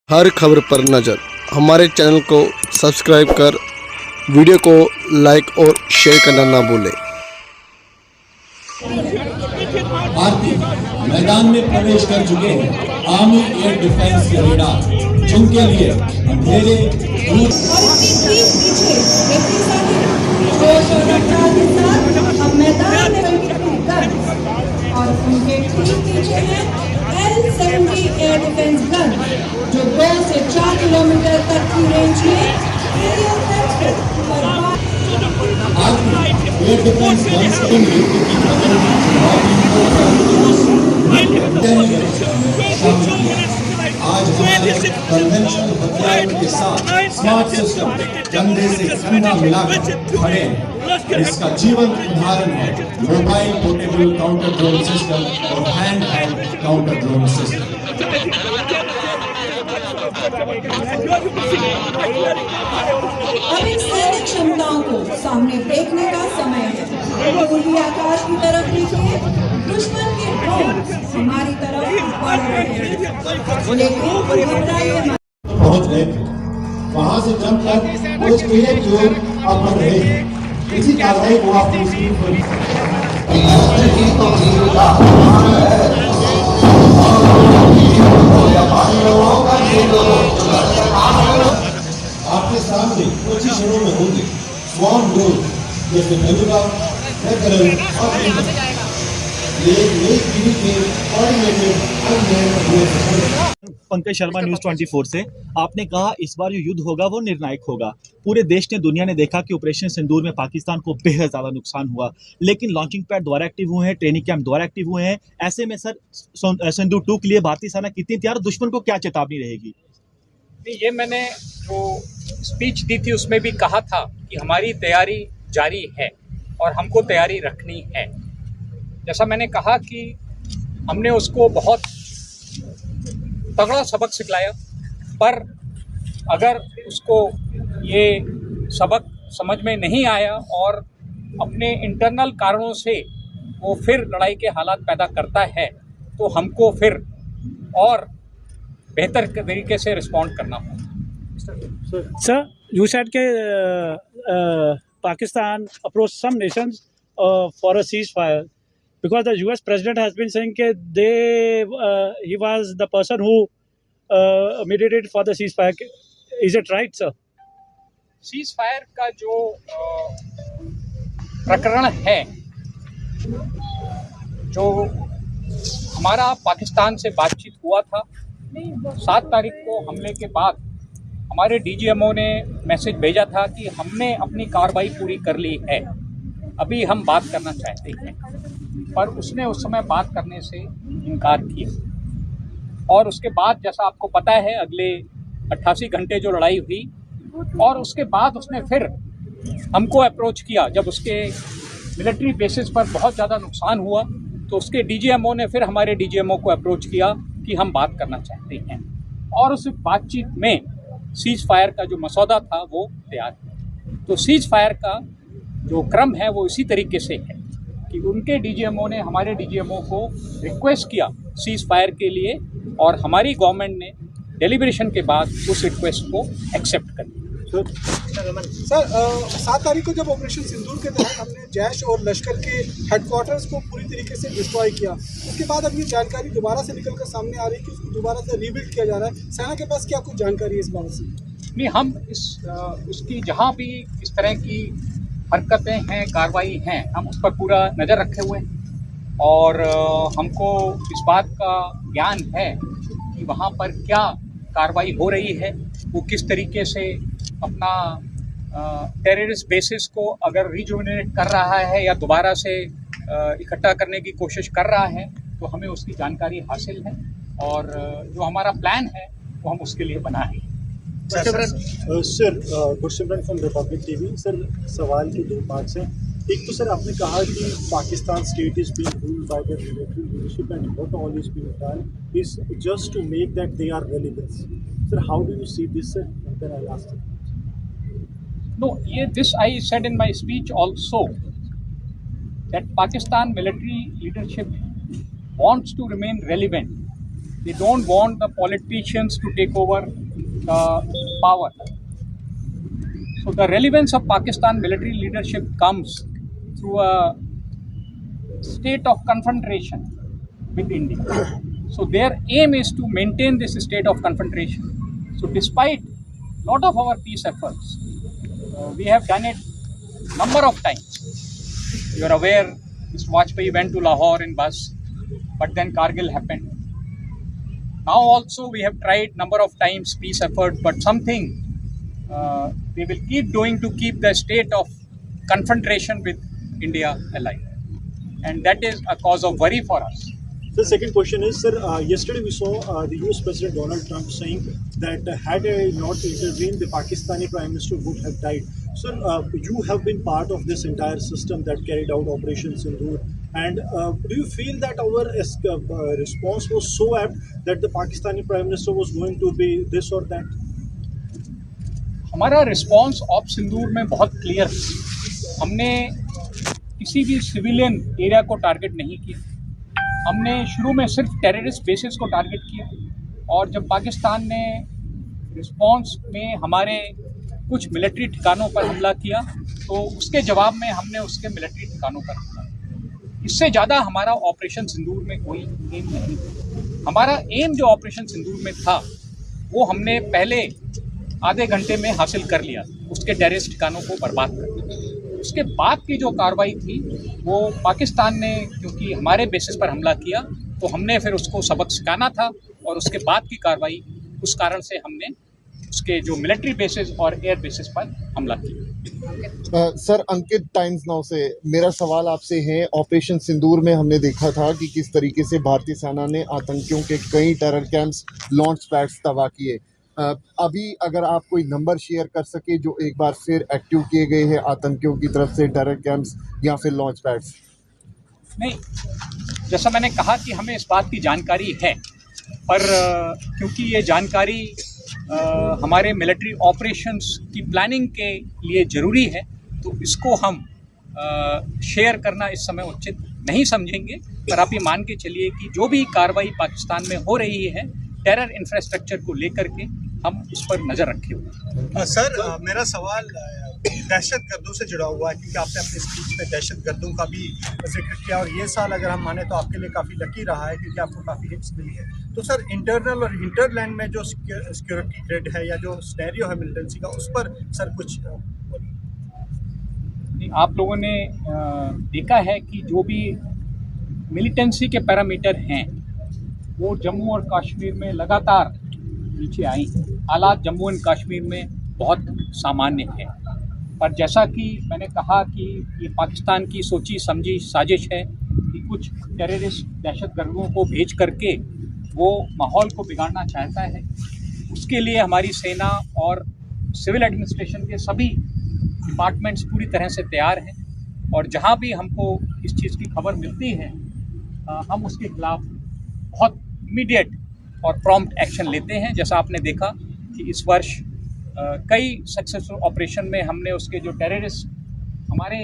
हर खबर पर नज़र। हमारे चैनल को सब्सक्राइब कर वीडियो को लाइक और शेयर करना ना भूलें। भारतीय मैदान में प्रवेश कर चुके हैं आर्मी एयर डिफेंस के रेडार, जिनके लिए अंधेरे दूर अब मैदान में और उनके ठीक पीछे है L-70 एयर डिफेंस गन, जो 2 से 4 किलोमीटर तक की रेंज में एरियल थ्रेट्स को एयर डिफेंस गन्स के युद्ध की आज हमारे कन्वेंशनल हथियारों के साथ स्मार्ट सिस्टम कंधे से कंधा मिलाकर खड़े हैं। इसका जीवन उदाहरण है mobile portable counter drone system और hand held counter drone system. अब इन सैनिक क्षमताओं को सामने देखने का समय है। पूर्वी आकाश की तरफ देखिए, दुश्मन के ड्रोन हमारी तरफ बढ़ रहे हैं, लेकिन घबराइए मत। पहुंच गए थे, वहां से जमकर वो किले की ओर अब बढ़ रहे हैं। इसी कार्रवाई को आपने स्क्रीन पर आपके सामने कुछ ही क्षणों में होंगे स्वाम ड्रोन, जैसे बेलुगा, मैकरल और ये नई पीढ़ी के coordinated unmanned. Pankaj Sharma news 24 से। आपने कहा इस बार जो युद्ध होगा वो निर्णायक होगा। पूरे देश ने, दुनिया ने देखा कि ऑपरेशन सिंदूर में पाकिस्तान को बेहद ज़्यादा नुकसान हुआ, लेकिन लॉन्चिंग पैड द्वारा एक्टिव हुए हैं, ट्रेनिंग कैंप द्वारा एक्टिव हुए हैं। ऐसे में सर सिंदूर 2 के लिए भारतीय सेना कितनी तैयार, दुश्मन को क्या चेतावनी रहेगी? ये मैंने जो स्पीच दी थी उसमें भी कहा था कि हमारी तैयारी जारी है और हमको तैयारी रखनी है। जैसा मैंने कहा कि हमने उसको बहुत तगड़ा सबक सिखलाया, पर अगर उसको ये सबक समझ में नहीं आया और अपने इंटरनल कारणों से वो फिर लड़ाई के हालात पैदा करता है, तो हमको फिर और बेहतर तरीके से रिस्पॉन्ड करना होगा। Sir, you said that Pakistan approached some nations for a ceasefire because the US president has been saying that he was the person who mediated for the ceasefire. Is it right, sir? Cease fire का जो प्रकरण है, जो हमारा पाकिस्तान से बातचीत हुआ था 7 तारीख को हमले के बाद, हमारे डीजीएमओ ने मैसेज भेजा था कि हमने अपनी कार्रवाई पूरी कर ली है, अभी हम बात करना चाहते हैं, पर उसने उस समय बात करने से इनकार किया। और उसके बाद जैसा आपको पता है, अगले 88 घंटे जो लड़ाई हुई, और उसके बाद उसने फिर हमको अप्रोच किया। जब उसके मिलिट्री बेसिस पर बहुत ज़्यादा नुकसान हुआ, तो उसके डीजीएमओ ने फिर हमारे डीजीएमओ को अप्रोच किया कि हम बात करना चाहते हैं, और उस बातचीत में सीज फायर का जो मसौदा था वो तैयार है। तो सीज फायर का जो क्रम है वो इसी तरीके से है कि उनके डीजीएमओ ने हमारे डीजीएमओ को रिक्वेस्ट किया सीज फायर के लिए, और हमारी गवर्नमेंट ने डेलिब्रेशन के बाद उस रिक्वेस्ट को एक्सेप्ट कर लिया। सर 7 तारीख को जब ऑपरेशन सिंदूर के तहत हमने जैश और लश्कर के हेडक्वार्टर्स को पूरी तरीके से डिस्ट्रॉय किया, उसके बाद अब ये जानकारी दोबारा से निकलकर सामने आ रही है कि उसको दोबारा से रीबिल्ड किया जा रहा है। सेना के पास क्या कुछ जानकारी है इस बारे से? नहीं, हम उसकी जहाँ भी इस तरह की हरकतें हैं, कार्रवाई हैं, हम उस पर पूरा नज़र रखे हुए हैं, और हमको इस बात का ज्ञान है कि वहाँ पर क्या कार्रवाई हो रही है, वो किस तरीके से अपना टेररिस्ट बेसिस को अगर रिजुविनेट कर रहा है या दोबारा से इकट्ठा करने की कोशिश कर रहा है, तो हमें उसकी जानकारी हासिल है, और जो हमारा प्लान है वो हम उसके लिए बनाए हैं। Sir Gursimran from Republic TV. Sir, सवाल के 2 पार्ट्स हैं। एक तो सर आपने कहा कि Pakistan state is being ruled by the military leadership and what all is being done is just to make that they are relevant. Sir, how do you see this, sir? Then I ask. No, this I said in my speech also, that Pakistan military leadership wants to remain relevant They don't want the politicians to take over the power. So the relevance of Pakistan military leadership comes through a state of confrontation with India. So their aim is to maintain this state of confrontation. So despite lot of our peace efforts, we have done it number of times. You are aware, Mr. Vajpayee went to Lahore in bus, but then Kargil happened. Now also we have tried number of times peace effort, but something they will keep doing to keep the state of confrontation with India alive. And that is a cause of worry for us. The second question is, sir, yesterday we saw the US President Donald Trump saying that had I not intervened, the Pakistani Prime Minister would have died. Sir, you have been part of this entire system that carried out Operation Sindoor. And do you feel that our response was so apt that the Pakistani Prime Minister was going to be this or that? हमारा response of सिंदूर में बहुत clear है। हमने किसी भी civilian area को target नहीं किया। हमने शुरू में सिर्फ टेररिस्ट बेसिस को टारगेट किया, और जब पाकिस्तान ने रिस्पांस में हमारे कुछ मिलिट्री ठिकानों पर हमला किया तो उसके जवाब में हमने उसके मिलिट्री ठिकानों पर हमला। इससे ज़्यादा हमारा ऑपरेशन सिंदूर में कोई एम नहीं था। हमारा एम जो ऑपरेशन सिंदूर में था वो हमने पहले आधे घंटे में हासिल कर लिया, उसके टेररिस्ट ठिकानों को बर्बाद कर दिया। उसके बाद की जो कार्रवाई थी वो पाकिस्तान ने क्योंकि हमारे बेसिस पर हमला किया तो हमने फिर उसको सबक सिखाना था, और उसके बाद की कार्रवाई उस कारण से हमने उसके जो मिलिट्री बेसिस और एयर बेसिस पर हमला किया। सर, अंकित टाइम्स नाउ से मेरा सवाल आपसे है, ऑपरेशन सिंदूर में हमने देखा था कि किस तरीके से भारतीय सेना ने आतंकियों के कई टेरर कैंप्स, लॉन्च पैड्स तबाह किए। अभी अगर आप कोई नंबर शेयर कर सके जो एक बार फिर एक्टिव किए गए हैं आतंकियों की तरफ से टेरर कैंप्स या फिर लॉन्च पैड्स। नहीं, जैसा मैंने कहा कि हमें इस बात की जानकारी है, पर क्योंकि ये जानकारी हमारे मिलिट्री ऑपरेशंस की प्लानिंग के लिए ज़रूरी है तो इसको हम शेयर करना इस समय उचित नहीं समझेंगे। पर आप ये मान के चलिए कि जो भी कार्रवाई पाकिस्तान में हो रही है टेरर इंफ्रास्ट्रक्चर को लेकर के, हम उस पर नज़र रखे हुए। सर, मेरा सवाल दहशतगर्दों से जुड़ा हुआ है, क्योंकि आपने अपनी स्पीच में दहशतगर्दों का भी जिक्र किया, और ये साल अगर हम माने तो आपके लिए काफ़ी लकी रहा है क्योंकि आपको काफ़ी हिट्स मिली है। तो सर, इंटरनल और इंटरलैंड में जो सिक्योरिटी थ्रेट है या जो सिनेरियो है मिलिटेंसी का, उस पर सर कुछ आप लोगों ने देखा है कि जो भी मिलिटेंसी के पैरामीटर हैं वो जम्मू और कश्मीर में लगातार नीचे आई हैं। हालात जम्मू एंड कश्मीर में बहुत सामान्य है, पर जैसा कि मैंने कहा कि ये पाकिस्तान की सोची समझी साजिश है कि कुछ टेररिस्ट दहशतगर्दों को भेज करके वो माहौल को बिगाड़ना चाहता है। उसके लिए हमारी सेना और सिविल एडमिनिस्ट्रेशन के सभी डिपार्टमेंट्स पूरी तरह से तैयार हैं, और जहाँ भी हमको इस चीज़ की खबर मिलती है हम उसके खिलाफ बहुत इमीडिएट और प्रॉम्प्ट एक्शन लेते हैं। जैसा आपने देखा कि इस वर्ष कई सक्सेसफुल ऑपरेशन में हमने उसके जो टेररिस्ट हमारे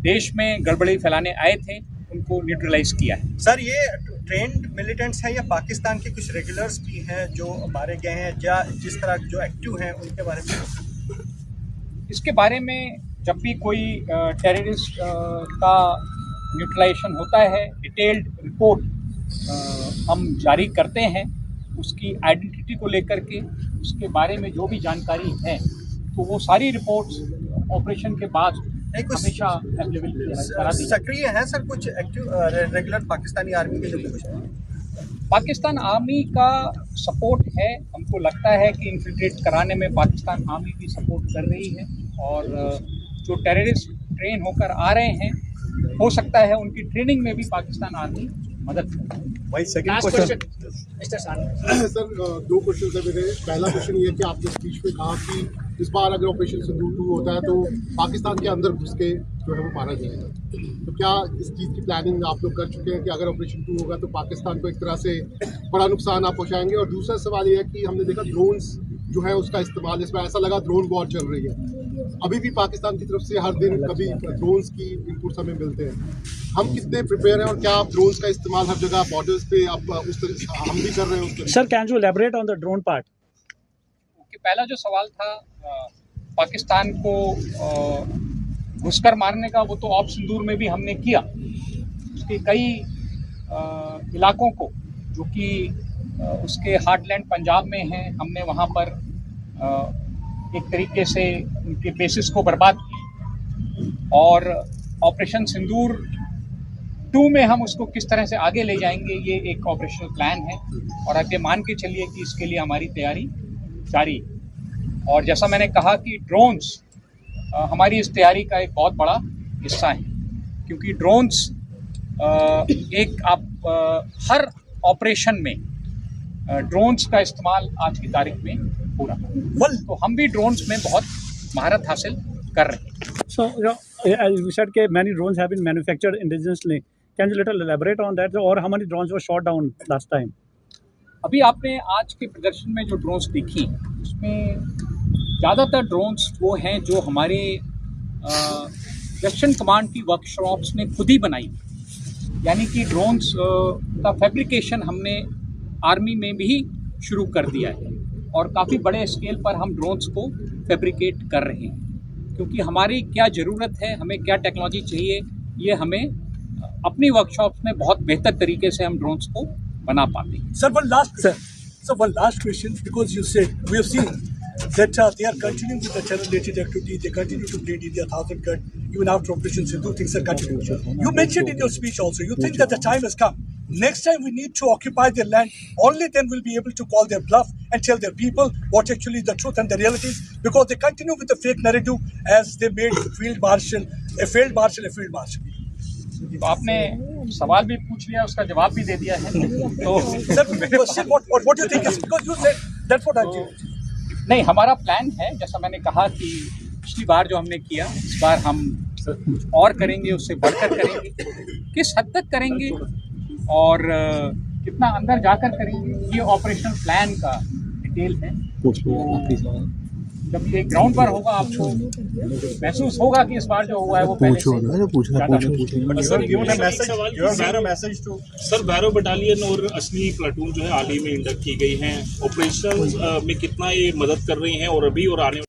देश में गड़बड़ी फैलाने आए थे उनको न्यूट्रलाइज किया है। सर, ये ट्रेंड मिलिटेंट्स हैं या पाकिस्तान के कुछ रेगुलर्स भी हैं जो मारे गए हैं, या जिस तरह जो एक्टिव हैं उनके बारे में? इसके बारे में जब भी कोई टेररिस्ट का न्यूट्रलाइजेशन होता है डिटेल्ड रिपोर्ट हम जारी करते हैं, उसकी आइडेंटिटी को लेकर के, उसके बारे में जो भी जानकारी है तो वो सारी रिपोर्ट्स ऑपरेशन के बाद हमेशा अवेलेबल करा दी। सक्रिय है सर कुछ एक्टिव रेगुलर पाकिस्तानी आर्मी के जो कुछ पाकिस्तान आर्मी का सपोर्ट है। हमको लगता है कि इन्फिल्ट्रेट कराने में पाकिस्तान आर्मी भी सपोर्ट कर रही है, और जो टेररिस्ट ट्रेन होकर आ रहे हैं हो सकता है उनकी ट्रेनिंग में भी पाकिस्तान आर्मी मदद करे। भाई, सेकंड क्वेश्चन सर, दो क्वेश्चन है मेरे। पहला क्वेश्चन ये कि आपने स्पीच में कहा कि इस बार अगर ऑपरेशन सिंदूर 2 होता है तो पाकिस्तान के अंदर घुस के जो है वो मारा जाएगा। तो क्या इस चीज़ की प्लानिंग आप लोग कर चुके हैं कि अगर ऑपरेशन 2 होगा तो पाकिस्तान को एक तरह से बड़ा नुकसान आप पहुँचाएंगे? और दूसरा सवाल ये है कि हमने देखा ड्रोन्स जो है उसका इस्तेमाल, इसमें ऐसा लगा ड्रोन वॉर चल रही है। अभी भी पाकिस्तान की तरफ से हर दिन कभी ड्रोन्स की इनपुट्स हमें मिलते हैं। हम कितने प्रिपेयर हैं और क्या आप ड्रोन्स का इस्तेमाल हर जगह बॉर्डर्स पे आप उस तरह हम भी कर रहे हैं उस तरह? Sir, can you elaborate on the drone part? पहला जो सवाल था पाकिस्तान को घुसकर मारने का, वो तो ऑप सिंदूर में भी हमने किया। उसके कई इलाकों को जो कि उसके हार्टलैंड पंजाब में हैं, हमने वहाँ पर एक तरीके से उनके बेसिस को बर्बाद किया। और ऑपरेशन सिंदूर 2 में हम उसको किस तरह से आगे ले जाएंगे, ये एक ऑपरेशनल प्लान है। और आप ये मान के चलिए कि इसके लिए हमारी तैयारी जारी। और जैसा मैंने कहा कि ड्रोन्स हमारी इस तैयारी का एक बहुत बड़ा हिस्सा है, क्योंकि ड्रोन्स हर ऑपरेशन में ड्रोन्स का इस्तेमाल आज की तारीख में हो रहा है। तो हम भी ड्रोन्स में बहुत महारत हासिल कर रहे हैं। So, as you said, that many drones have been manufactured indigenously. Can you little elaborate on that? Or how many drones were shot down last time? अभी आपने आज के प्रदर्शन में जो ड्रोन्स देखी, उसमें ज़्यादातर ड्रोन्स वो हैं जो हमारे वेस्टर्न कमांड की वर्कशॉप्स ने खुद ही बनाई। यानी कि ड्रोन्स का फैब्रिकेशन हमने आर्मी में भी शुरू कर दिया है और काफ़ी बड़े स्केल पर हम ड्रोन्स को फैब्रिकेट कर रहे हैं। क्योंकि हमारी क्या ज़रूरत है, हमें क्या टेक्नोलॉजी चाहिए, ये हमें अपनी वर्कशॉप्स में बहुत बेहतर तरीके से हम ड्रोन्स को बना पाते हैं। Sir, one last question, because you said we have seen that they are continuing with the terror-related activity. They continue to bleed India 1,000 cut even after Operation Sindoor. Things are continuing. You mentioned in your speech also, you think that the time has come. Next time we need to occupy their land. Only then we'll be able to call their bluff and tell their people what actually the truth and the reality is. Because they continue with the fake narrative as they made field marshal a failed marshal a field marshal. तो आपने सवाल भी पूछ लिया, उसका जवाब भी दे दिया है। तो Sir, what do you think is, because you said that's what I did. नहीं, हमारा प्लान है, जैसा मैंने कहा कि पिछली बार जो हमने किया, इस बार हम और करेंगे, उससे बढ़कर करेंगे। किस हद तक करेंगे और कितना अंदर जाकर करेंगे, ये ऑपरेशनल प्लान का डिटेल है। जब ये ग्राउंड पर होगा आपको महसूस होगा कि इस बार जो हुआ है वो पहले सर भैरव बटालियन और असली प्लाटून जो है हाल ही में इंडक्ट की गई हैं। ऑपरेशन में कितना ये मदद कर रही हैं और अभी और आने